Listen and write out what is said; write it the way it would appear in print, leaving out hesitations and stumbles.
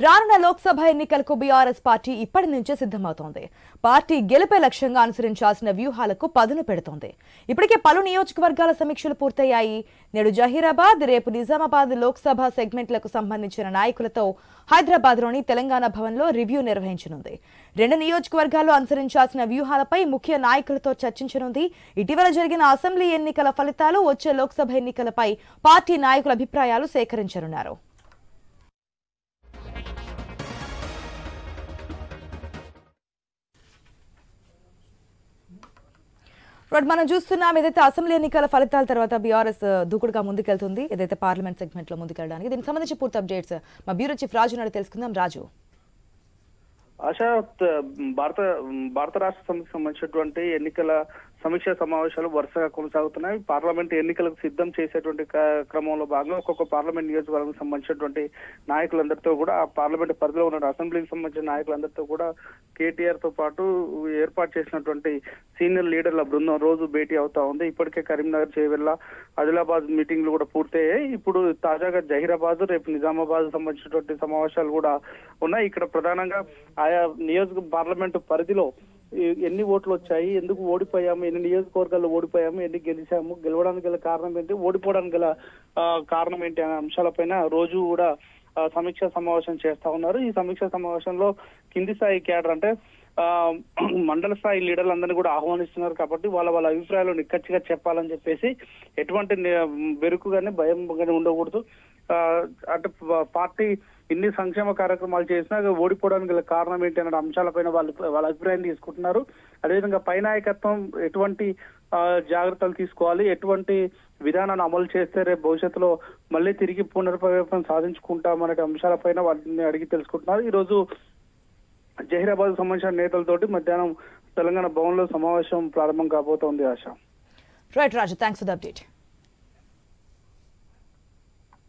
రానున్న లోక్సభ ఎన్నికలకు BRS party ఇప్పటి నుంచే సిద్ధమవుతోంది. పార్టీ గెలుపే లక్ష్యంగా అనుసరించాల్సిన వ్యూహాలకు పదును పెడుతోంది. ఇప్పటికే పలు నియోజకవర్గాల సమీక్షలు పూర్తయ్యాయి. నేడు జహీరాబాద్, రేపు నిజామాబాద్ లోక్సభ సెగ్మెంట్లకు సంబంధించిన నాయకులతో హైదరాబాద్లోని తెలంగాణ భవన్లో రివ్యూ నిర్వహించనుంది. 2 నియోజకవర్గాల్లో అనుసరించాల్సిన వ్యూహాలపై ముఖ్య నాయకులతో చర్చించనుంది. ఇటీవల జరిగిన అసెంబ్లీ ఎన్నికల ఫలితాలు, వచ్చే లోక్సభ ఎన్నికలపై పార్టీ నాయకుల అభిప్రాయాలు సేకరించనున్నారు. మనం చూస్తున్నాం ఏదైతే అసెంబ్లీ ఎన్నికల ఫలితాల తర్వాత బీఆర్ఎస్ దూకుడుగా ముందుకెళ్తుంది, ఏదైతే పార్లమెంట్ సెగ్మెంట్ లో ముందుకెళ్ళడానికి. దీనికి సంబంధించి పూర్తి అప్డేట్స్ మా బ్యూరో చీఫ్ రాజు నాడు తెలుసుకుందాం. రాజు, ఆశా, భారత రాష్ట్ర సమితికి సంబంధించినటువంటి ఎన్నికల సమీక్షా సమావేశాలు వరుసగా కొనసాగుతున్నాయి. పార్లమెంట్ ఎన్నికలకు సిద్ధం చేసేటువంటి క్రమంలో భాగంగా ఒక్కొక్క పార్లమెంట్ నియోజకవర్గానికి సంబంధించినటువంటి నాయకులందరితో కూడా, ఆ పార్లమెంట్ పరిధిలో ఉన్న అసెంబ్లీకి సంబంధించిన నాయకులందరితో కూడా కేటీఆర్ తో పాటు ఏర్పాటు చేసినటువంటి సీనియర్ లీడర్ల బృందం రోజు భేటీ అవుతా ఉంది. ఇప్పటికే కరీంనగర్, చేవెళ్ల, ఆదిలాబాద్ మీటింగ్లు కూడా పూర్తయ్యాయి. ఇప్పుడు తాజాగా జహీరాబాద్, రేపు నిజామాబాద్ సంబంధించినటువంటి సమావేశాలు కూడా ఉన్నాయి. ఇక్కడ ప్రధానంగా ఆయా పార్లమెంటు పరిధిలో ఎన్ని ఓట్లు వచ్చాయి, ఎందుకు ఓడిపోయాము, ఎన్ని నియోజకవర్గాల్లో ఓడిపోయాము, ఎన్ని గెలిచాము, గెలవడానికి గల కారణం ఏంటి, ఓడిపోవడానికి గల కారణం ఏంటి అనే అంశాలపైన రోజు కూడా సమీక్షా సమావేశం చేస్తా ఉన్నారు. ఈ సమీక్షా సమావేశంలో కింది స్థాయి క్యాడర్ అంటే మండల స్థాయి లీడర్లందరినీ కూడా ఆహ్వానిస్తున్నారు. కాబట్టి వాళ్ళ అభిప్రాయాలు నిక్కచ్చిగా చెప్పాలని చెప్పేసి, ఎటువంటి బెరుకు కానీ భయం కానీ ఉండకూడదు. అంటే పార్టీ ఇన్ని సంక్షేమ కార్యక్రమాలు చేసినా ఓడిపోవడానికి గల కారణం ఏంటి అనే అంశాలపైన వాళ్ళ అభిప్రాయం తీసుకుంటున్నారు. అదేవిధంగా పై నాయకత్వం ఎటువంటి జాగ్రత్తలు తీసుకోవాలి, ఎటువంటి విధానాన్ని అమలు చేస్తే రేపు భవిష్యత్తులో మళ్ళీ తిరిగి పునర్ప్రవేశం సాధించుకుంటామనే అంశాలపైన వాళ్ళని అడిగి తెలుసుకుంటున్నారు. ఈ రోజు జహీరాబాద్ సంబంధించిన నేతలతోటి మధ్యాహ్నం తెలంగాణ భవన్లో సమావేశం ప్రారంభం కాబోతోంది. Asha. Right Raju, thanks for the update.